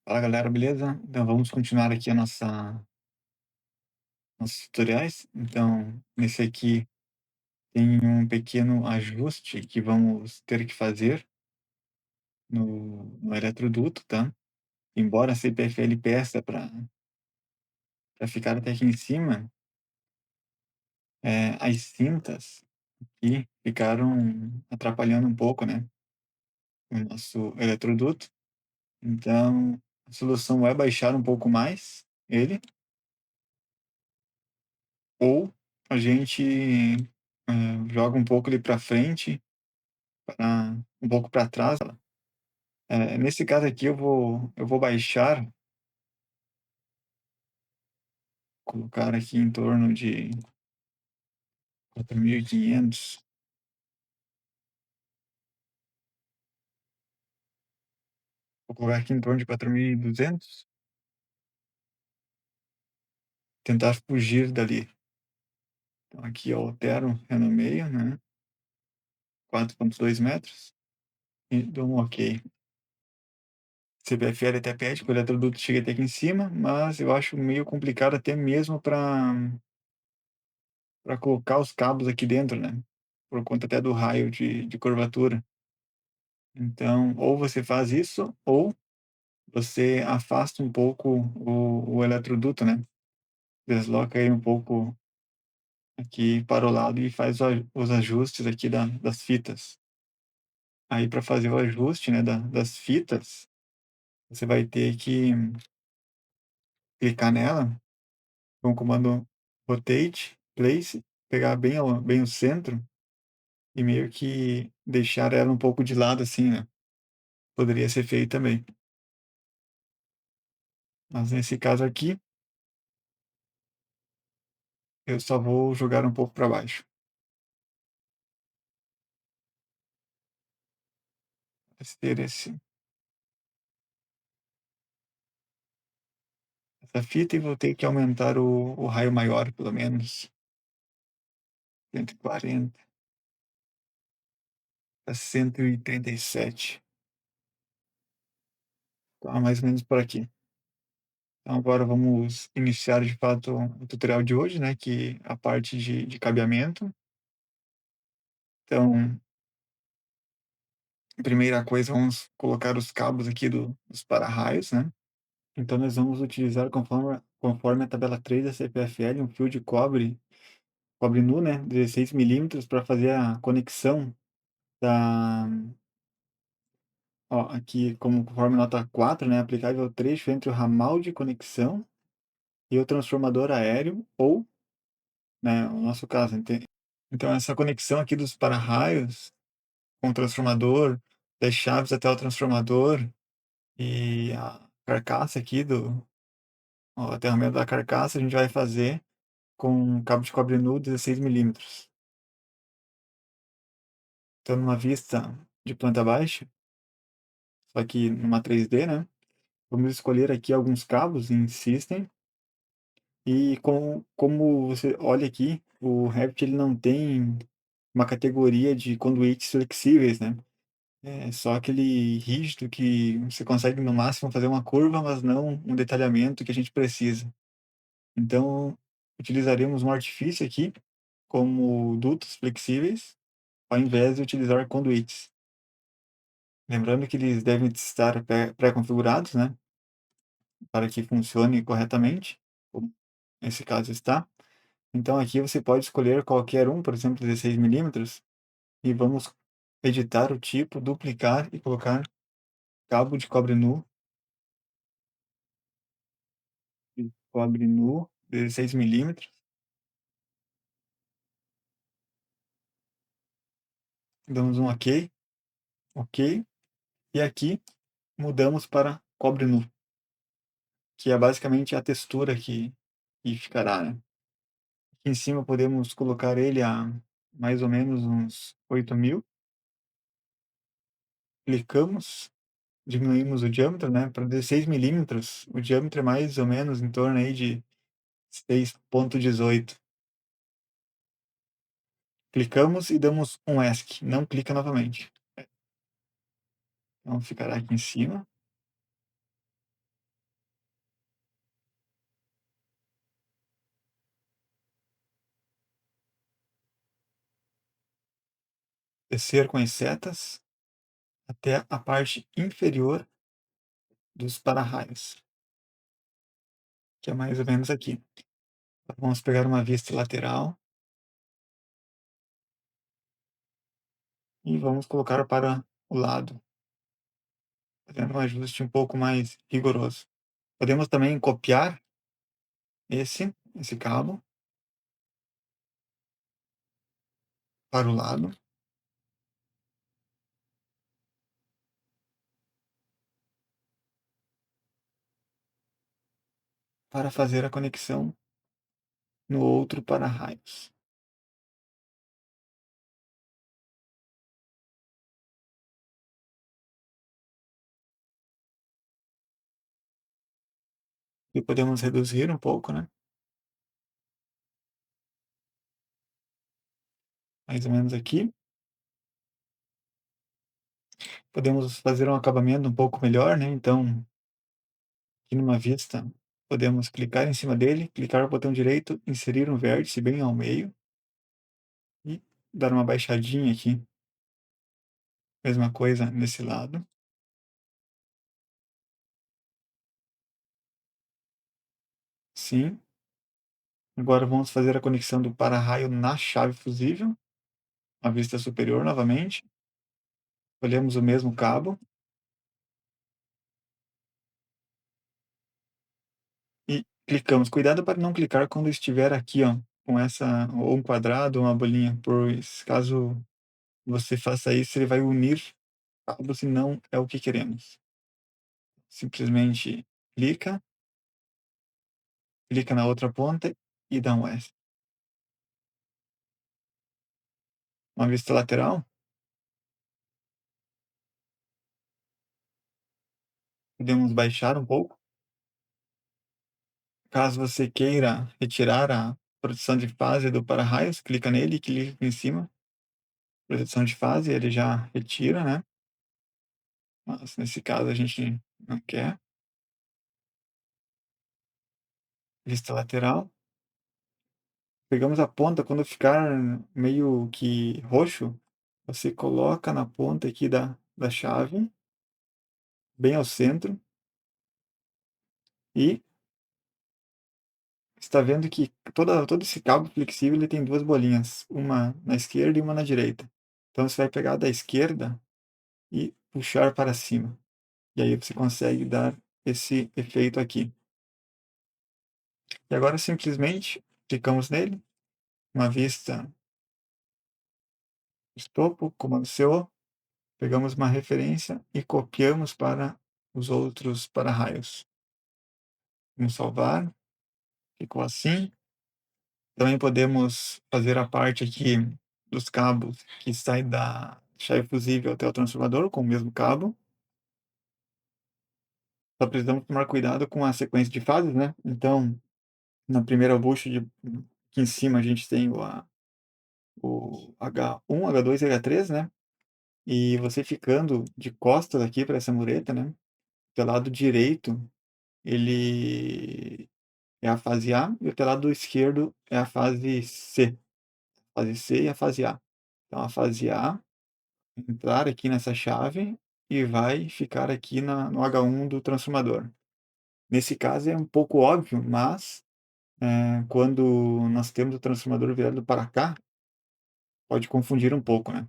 Fala galera, beleza? Então vamos continuar aqui a nossos tutoriais. Então, nesse aqui tem um pequeno ajuste que vamos ter que fazer no eletroduto, tá? Embora a CPFL peça para ficar até aqui em cima, as cintas aqui ficaram atrapalhando um pouco, né? O nosso eletroduto. Então, a solução é baixar um pouco mais ele, ou a gente joga um pouco ele para frente, um pouco para trás. Nesse caso aqui eu vou baixar, colocar aqui em torno de 4.500. Vou colocar aqui em torno de 4.200, tentar fugir dali. Então aqui eu altero, no meio, né, 4,2 metros, e dou um ok. CPFL até pede que o eletroduto chegue até aqui em cima, mas eu acho meio complicado até mesmo para colocar os cabos aqui dentro, né, por conta até do raio de curvatura. Então, ou você faz isso, ou você afasta um pouco o eletroduto, né, desloca ele um pouco aqui para o lado e faz os ajustes aqui das fitas. Aí para fazer o ajuste, né, das fitas, você vai ter que clicar nela com o comando rotate, place, pegar bem o centro e meio que deixar ela um pouco de lado assim, né. Poderia ser feito também, mas nesse caso aqui, eu só vou jogar um pouco para baixo. Vai ser essa fita, e vou ter que aumentar o raio maior, pelo menos 140 a 137. Tá mais ou menos por aqui. Então agora vamos iniciar de fato o tutorial de hoje, né, que é a parte de cabeamento. Então, primeira coisa, vamos colocar os cabos aqui dos para-raios, né. Então nós vamos utilizar, conforme a tabela 3 da CPFL, um fio de cobre nu, né, 16 milímetros, para fazer a conexão da aqui, como conforme nota 4, né, aplicável ao trecho entre o ramal de conexão e o transformador aéreo ou, né, o nosso caso, então essa conexão aqui dos para-raios com o transformador, das chaves até o transformador e a carcaça aqui o aterramento da carcaça, a gente vai fazer com cabo de cobre nu 16 milímetros. Então numa vista de planta baixa, só que numa 3D, né, vamos escolher aqui alguns cabos em System. E como você olha aqui, o Revit ele não tem uma categoria de conduítes flexíveis, né. É só aquele rígido que você consegue no máximo fazer uma curva, mas não um detalhamento que a gente precisa. Então, utilizaremos um artifício aqui, como dutos flexíveis, ao invés de utilizar conduítes. Lembrando que eles devem estar pré-configurados, né, para que funcione corretamente, como nesse caso está. Então aqui você pode escolher qualquer um, por exemplo, 16 milímetros, e vamos editar o tipo, duplicar e colocar cabo de cobre nu, 16 milímetros. Damos um OK, OK, e aqui mudamos para cobre nu, que é basicamente a textura que ficará, né. Aqui em cima podemos colocar ele a mais ou menos uns 8.000. Clicamos, diminuímos o diâmetro, né, para 16 milímetros, o diâmetro é mais ou menos em torno aí de 6,18. Clicamos e damos um ESC, não clica novamente. Então ficará aqui em cima. descer com as setas até a parte inferior dos para-raios, que é mais ou menos aqui. Vamos pegar uma vista lateral e vamos colocar para o lado, fazendo um ajuste um pouco mais rigoroso. Podemos também copiar esse cabo para o lado para fazer a conexão no outro para-raios. E podemos reduzir um pouco, né? Mais ou menos aqui. Podemos fazer um acabamento um pouco melhor, né? Então, aqui numa vista, podemos clicar em cima dele, clicar no botão direito, inserir um vértice bem ao meio e dar uma baixadinha aqui. Mesma coisa nesse lado. Sim. Agora vamos fazer a conexão do para-raio na chave fusível, a vista superior novamente. Escolhemos o mesmo cabo e clicamos. Cuidado para não clicar quando estiver aqui, ó, com essa, ou um quadrado ou uma bolinha, pois caso você faça isso, ele vai unir cabos e não é o que queremos. Simplesmente clica na outra ponta e dá um S. Uma vista lateral, podemos baixar um pouco. Caso você queira retirar a proteção de fase do para-raios, clica nele e clica em cima. Proteção de fase, ele já retira, né? Mas nesse caso a gente não quer. Vista lateral. Pegamos a ponta, quando ficar meio que roxo, você coloca na ponta aqui da chave, bem ao centro, e está vendo que todo esse cabo flexível ele tem duas bolinhas, uma na esquerda e uma na direita. Então você vai pegar da esquerda e puxar para cima. E aí você consegue dar esse efeito aqui. E agora simplesmente clicamos nele, uma vista topo, comando CO, pegamos uma referência e copiamos para os outros para-raios. Vamos salvar, ficou assim. Também podemos fazer a parte aqui dos cabos que sai da chave fusível até o transformador com o mesmo cabo. Só precisamos tomar cuidado com a sequência de fases, né? Então, na primeira bucha aqui em cima a gente tem o H1, H2 e H3, né? E você ficando de costas aqui para essa mureta, né? Pelo lado direito, ele é a fase A e o teu lado esquerdo é a fase C. Fase C e a fase A. Então, a fase A entrar aqui nessa chave e vai ficar aqui no H1 do transformador. Nesse caso é um pouco óbvio, mas quando nós temos o transformador virado para cá, pode confundir um pouco, né?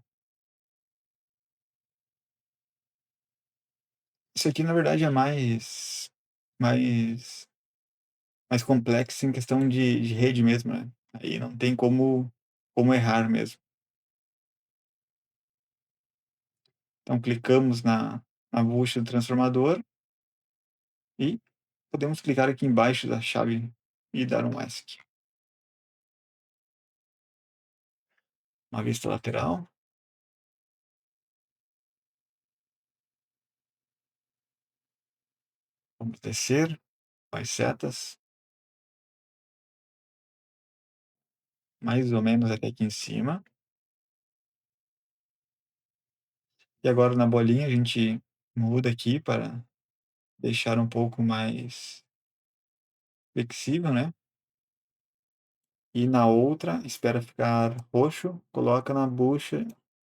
Isso aqui, na verdade, é mais, mais complexo em questão de rede mesmo, né? Aí não tem como errar mesmo. Então, clicamos na bucha do transformador e podemos clicar aqui embaixo da chave e dar um ESC. Uma vista lateral. Vamos descer com as setas, mais ou menos até aqui em cima. E agora na bolinha a gente muda aqui para deixar um pouco mais flexível, né? E na outra, espera ficar roxo, coloca na bucha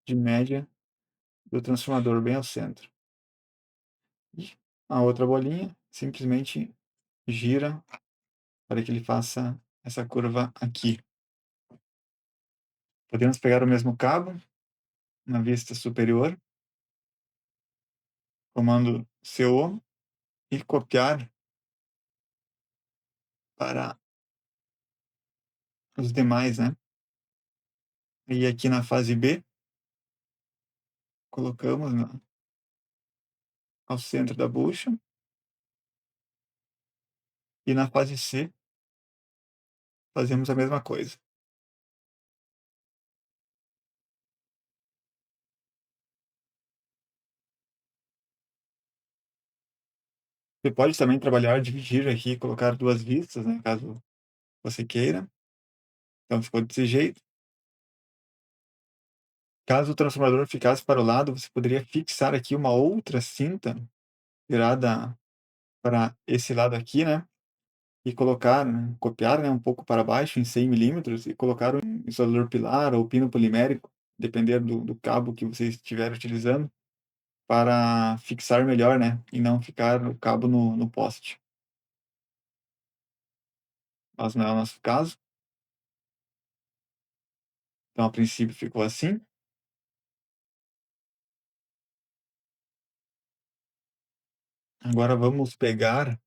de média do transformador, bem ao centro. E a outra bolinha simplesmente gira para que ele faça essa curva aqui. Podemos pegar o mesmo cabo na vista superior, comando CO, e copiar para os demais, né? E aqui na fase B, colocamos ao centro da bucha. E na fase C, fazemos a mesma coisa. Você pode também trabalhar, dividir aqui, colocar duas vistas, né, caso você queira. Então ficou desse jeito. Caso o transformador ficasse para o lado, você poderia fixar aqui uma outra cinta virada para esse lado aqui, né? E colocar, né, copiar, né, um pouco para baixo em 100 milímetros e colocar um isolador pilar ou pino polimérico, depender do cabo que você estiver utilizando, para fixar melhor, né? E não ficar o cabo no poste. Mas não é o nosso caso. Então, a princípio, ficou assim. Agora vamos pegar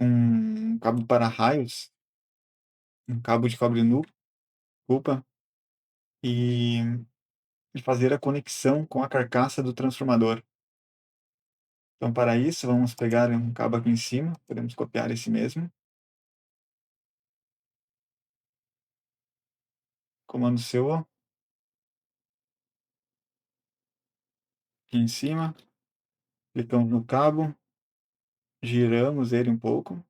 um cabo para raios, um cabo de cobre nu, desculpa, e, e fazer a conexão com a carcaça do transformador. Então, para isso, vamos pegar um cabo aqui em cima, podemos copiar esse mesmo, comando CO, aqui em cima, clicamos no cabo, giramos ele um pouco,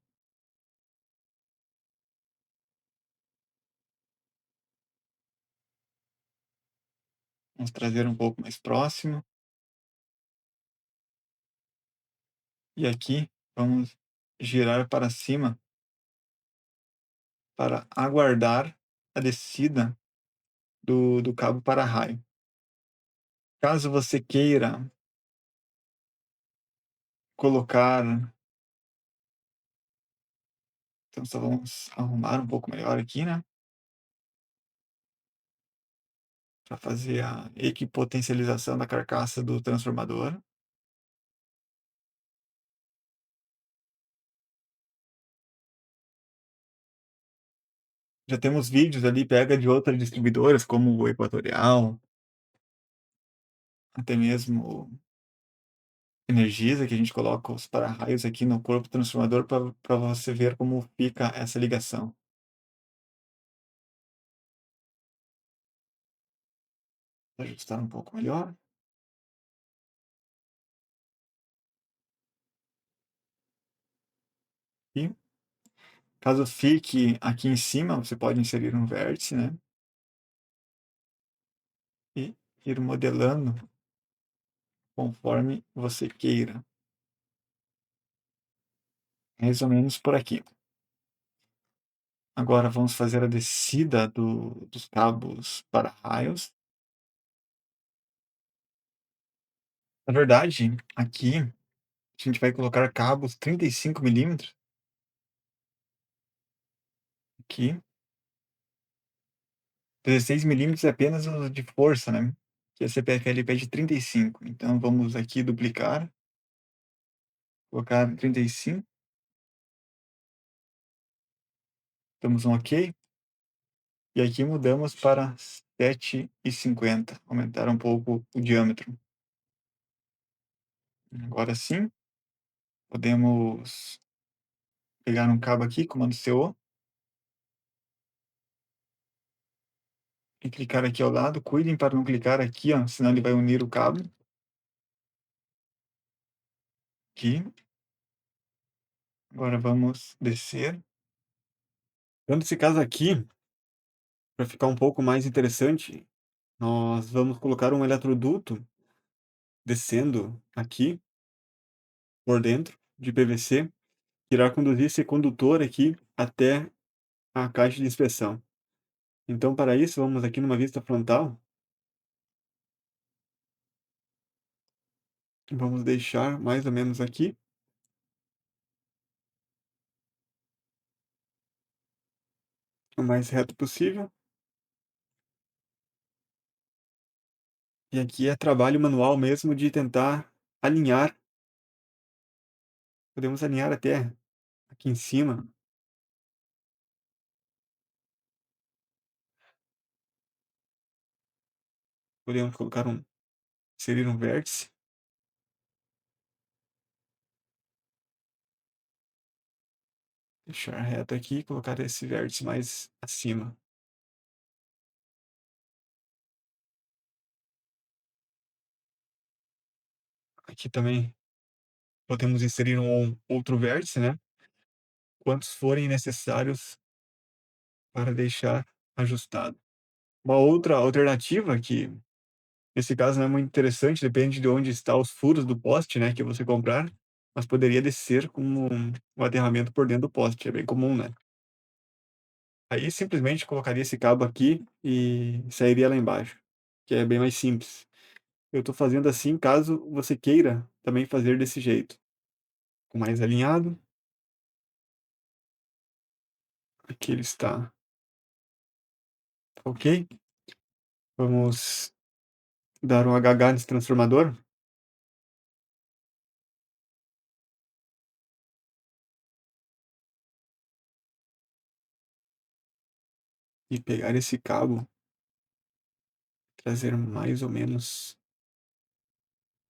vamos trazer um pouco mais próximo, e aqui vamos girar para cima para aguardar a descida do cabo para raio. Caso você queira colocar, então só vamos arrumar um pouco melhor aqui, né? Para fazer a equipotencialização da carcaça do transformador. Já temos vídeos ali, pega de outras distribuidoras, como o Equatorial, até mesmo Energisa, que a gente coloca os para-raios aqui no corpo transformador para você ver como fica essa ligação. Vou ajustar um pouco melhor. E caso fique aqui em cima, você pode inserir um vértice, né? E ir modelando conforme você queira. Mais ou menos por aqui. Agora vamos fazer a descida dos cabos para raios. Na verdade, aqui a gente vai colocar cabos 35 milímetros. Aqui. 16 milímetros é apenas o de força, né? Que a CPFL pede 35. Então vamos aqui duplicar. Colocar 35. Damos um OK. E aqui mudamos para 7,50. Aumentar um pouco o diâmetro. Agora sim, podemos pegar um cabo aqui, comando CO, e clicar aqui ao lado. Cuidem para não clicar aqui, ó, senão ele vai unir o cabo. Aqui. Agora vamos descer. Então, nesse caso aqui, para ficar um pouco mais interessante, nós vamos colocar um eletroduto descendo aqui por dentro de PVC, que irá conduzir esse condutor aqui até a caixa de inspeção. Então, para isso, vamos aqui numa vista frontal Vamos deixar mais ou menos aqui, o mais reto possível. E aqui é trabalho manual mesmo de tentar alinhar. Podemos alinhar até aqui em cima. Podemos inserir um vértice, deixar reto aqui e colocar esse vértice mais acima. Aqui também podemos inserir um outro vértice, né? Quantos forem necessários para deixar ajustado. Uma outra alternativa que, nesse caso, não é muito interessante, depende de onde estão os furos do poste, né, que você comprar, mas poderia descer com um aterramento por dentro do poste, é bem comum, né? Aí simplesmente colocaria esse cabo aqui e sairia lá embaixo, que é bem mais simples. Eu estou fazendo assim caso você queira também fazer desse jeito, com mais alinhado. Aqui ele está ok. Vamos dar um HH nesse transformador e pegar esse cabo, trazer mais ou menos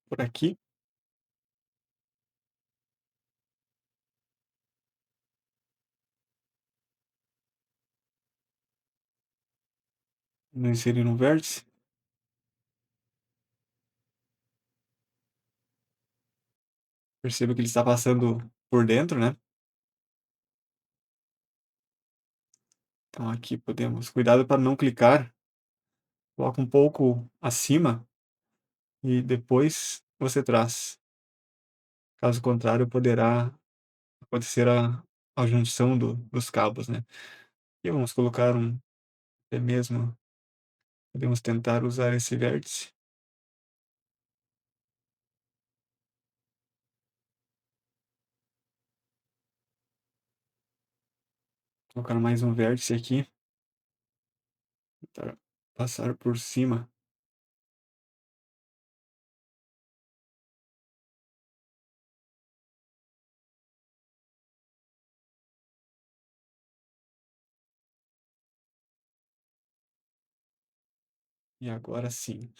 por aqui. Não inserir um vértice. Perceba que ele está passando por dentro, né? Então aqui podemos, cuidado para não clicar, coloca um pouco acima e depois você traz. Caso contrário, poderá acontecer a junção dos cabos, né? E vamos colocar até mesmo, podemos tentar usar esse vértice, colocar mais um vértice aqui, tentar passar por cima. E agora sim.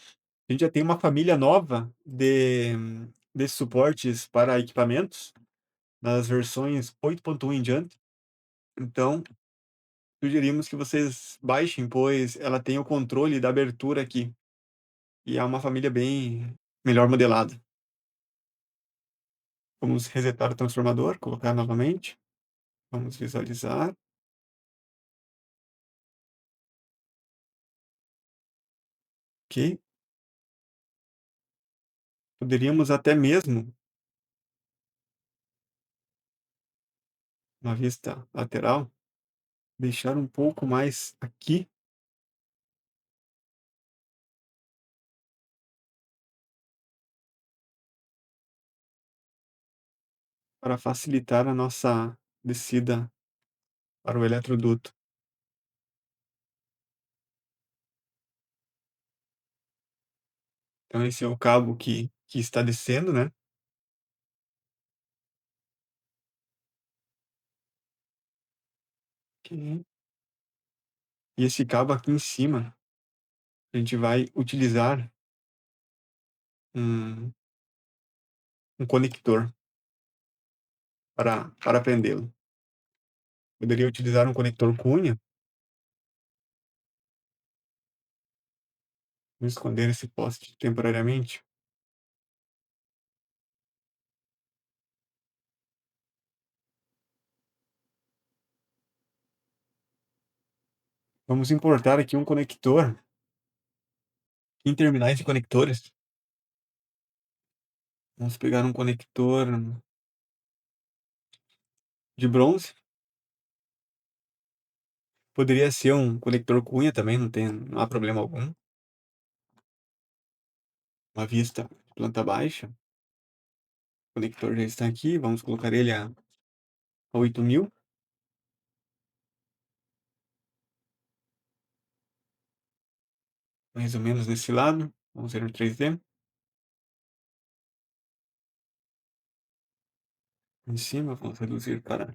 A gente já tem uma família nova de suportes para equipamentos, nas versões 8.1 em diante. Então, sugerimos que vocês baixem, pois ela tem o controle da abertura aqui. E é uma família bem melhor modelada. Vamos resetar o transformador, colocar novamente. Vamos visualizar. Ok. Poderíamos até mesmo, na vista lateral, deixar um pouco mais aqui para facilitar a nossa descida para o eletroduto. Então, esse é o cabo que está descendo, né? Ok. E esse cabo aqui em cima, a gente vai utilizar um, um conector para prendê-lo. Poderia utilizar um conector cunha, vou esconder esse poste temporariamente. Vamos importar aqui um conector em terminais de conectores. Vamos pegar um conector de bronze. Poderia ser um conector cunha também, não há problema algum. Uma vista de planta baixa. conector já está aqui, vamos colocar ele a 8.000. Mais ou menos desse lado. Vamos ver no 3D. Em cima, vamos reduzir para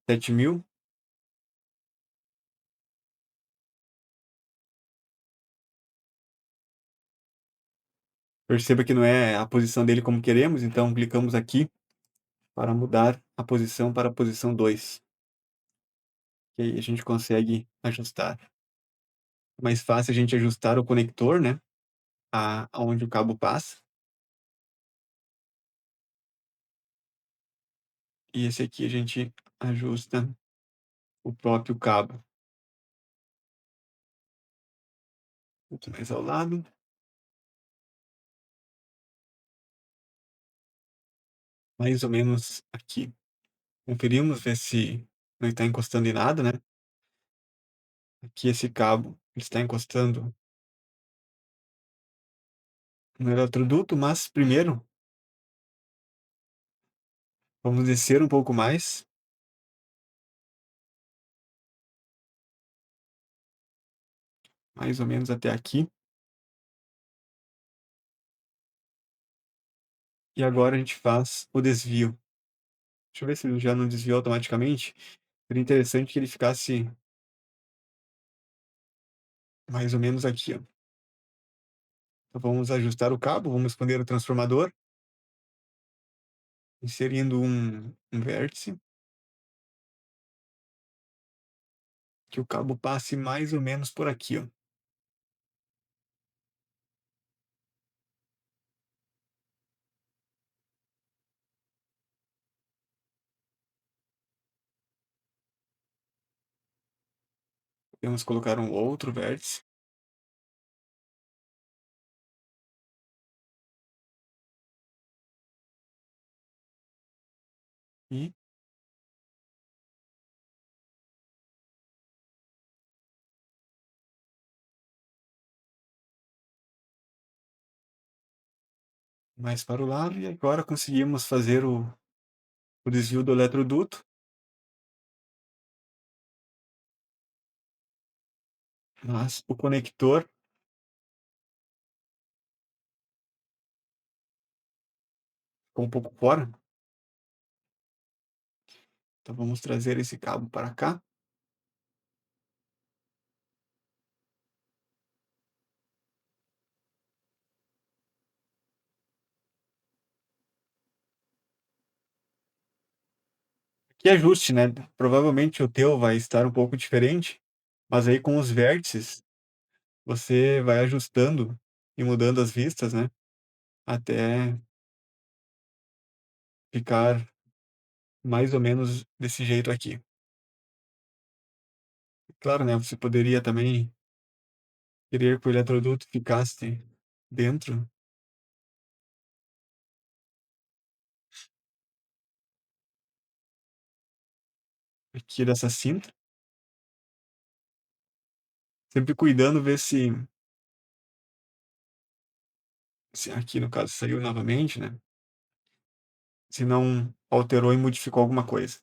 7.000. Perceba que não é a posição dele como queremos, então clicamos aqui para mudar a posição para a posição 2. E aí a gente consegue ajustar. É mais fácil a gente ajustar o conector, né? Aonde o cabo passa. E esse aqui a gente ajusta o próprio cabo. Um pouco mais ao lado. Mais ou menos aqui. Conferimos, ver se não está encostando em nada, né? Aqui esse cabo está encostando no eletroduto, mas primeiro vamos descer um pouco mais. Mais ou menos até aqui. E agora a gente faz o desvio. Deixa eu ver se ele já não desviou automaticamente. Seria interessante que ele ficasse mais ou menos aqui, ó. Então vamos ajustar o cabo, vamos esconder o transformador, inserindo um vértice, que o cabo passe mais ou menos por aqui, ó. Podemos colocar um outro vértice. E mais para o lado, e agora conseguimos fazer o desvio do eletroduto. Mas o conector ficou um pouco fora. Então vamos trazer esse cabo para cá. Que ajuste, né? Provavelmente o teu vai estar um pouco diferente, mas aí com os vértices você vai ajustando e mudando as vistas, né? Até ficar mais ou menos desse jeito aqui. Claro, né? Você poderia também querer que o eletroduto ficasse dentro aqui dessa cinta, sempre cuidando ver se aqui no caso saiu novamente, né? Se não alterou e modificou alguma coisa.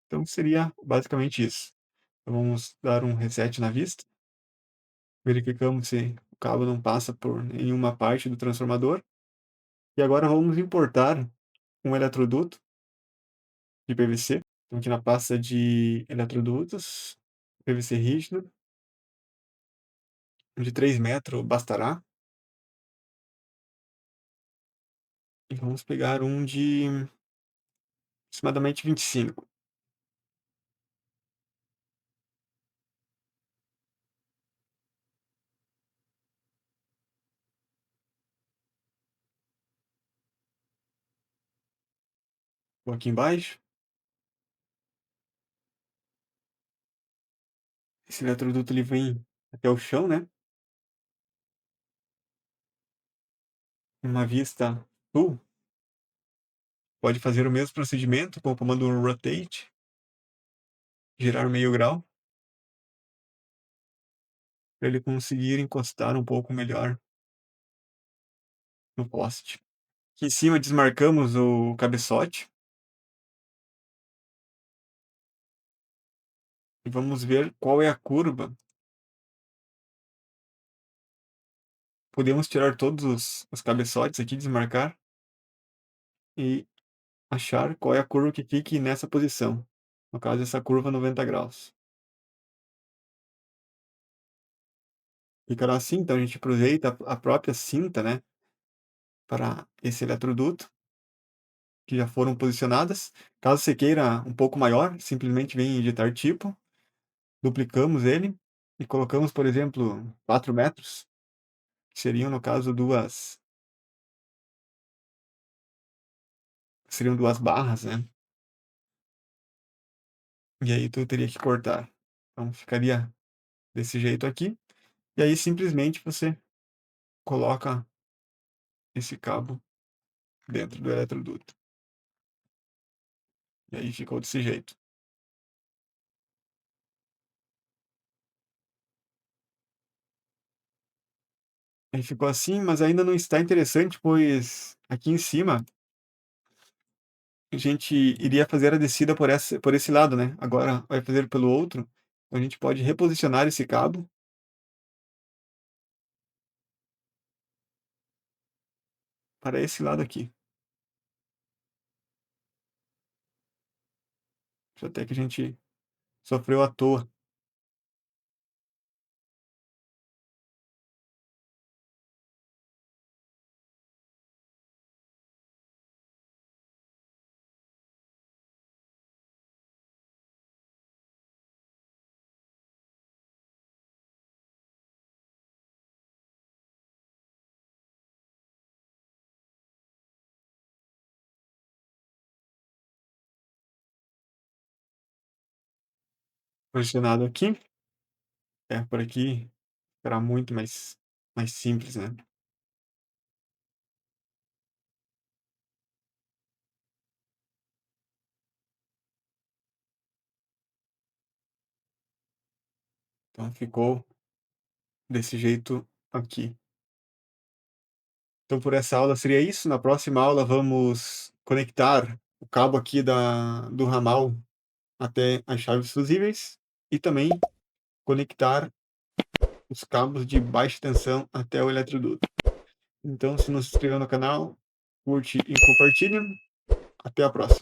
Então seria basicamente isso. Então, vamos dar um reset na vista. Verificamos se o cabo não passa por nenhuma parte do transformador. E agora vamos importar um eletroduto de PVC. Então, aqui na pasta de eletrodutos, PVC rígido, de 3 metros bastará. E vamos pegar um de aproximadamente 25. Vou aqui embaixo. Esse eletroduto ele vem até o chão, né? Uma vista full. Pode fazer o mesmo procedimento com o comando rotate, girar meio grau. para ele conseguir encostar um pouco melhor no poste. Aqui em cima desmarcamos o cabeçote e vamos ver qual é a curva. Podemos tirar todos os cabeçotes aqui, desmarcar e achar qual é a curva que fique nessa posição. No caso, essa curva 90 graus. Ficará assim, então a gente aproveita a própria cinta, né, para esse eletroduto, que já foram posicionadas. Caso você queira um pouco maior, simplesmente vem em editar tipo, duplicamos ele e colocamos, por exemplo, 4 metros, que seriam, no caso, duas barras, né? E aí tu teria que cortar. Então ficaria desse jeito aqui. E aí simplesmente você coloca esse cabo dentro do eletroduto. E aí ficou desse jeito. Aí ficou assim, mas ainda não está interessante, pois aqui em cima a gente iria fazer a descida por esse lado, né? Agora vai fazer pelo outro. Então a gente pode reposicionar esse cabo para esse lado aqui. Até que a gente sofreu à toa. Posicionado aqui. Por aqui será muito mais simples, né? Então ficou desse jeito aqui. Então por essa aula seria isso. Na próxima aula vamos conectar o cabo aqui do ramal até as chaves fusíveis e também conectar os cabos de baixa tensão até o eletroduto. Então, se não se inscreveu no canal, curte e compartilha. Até a próxima.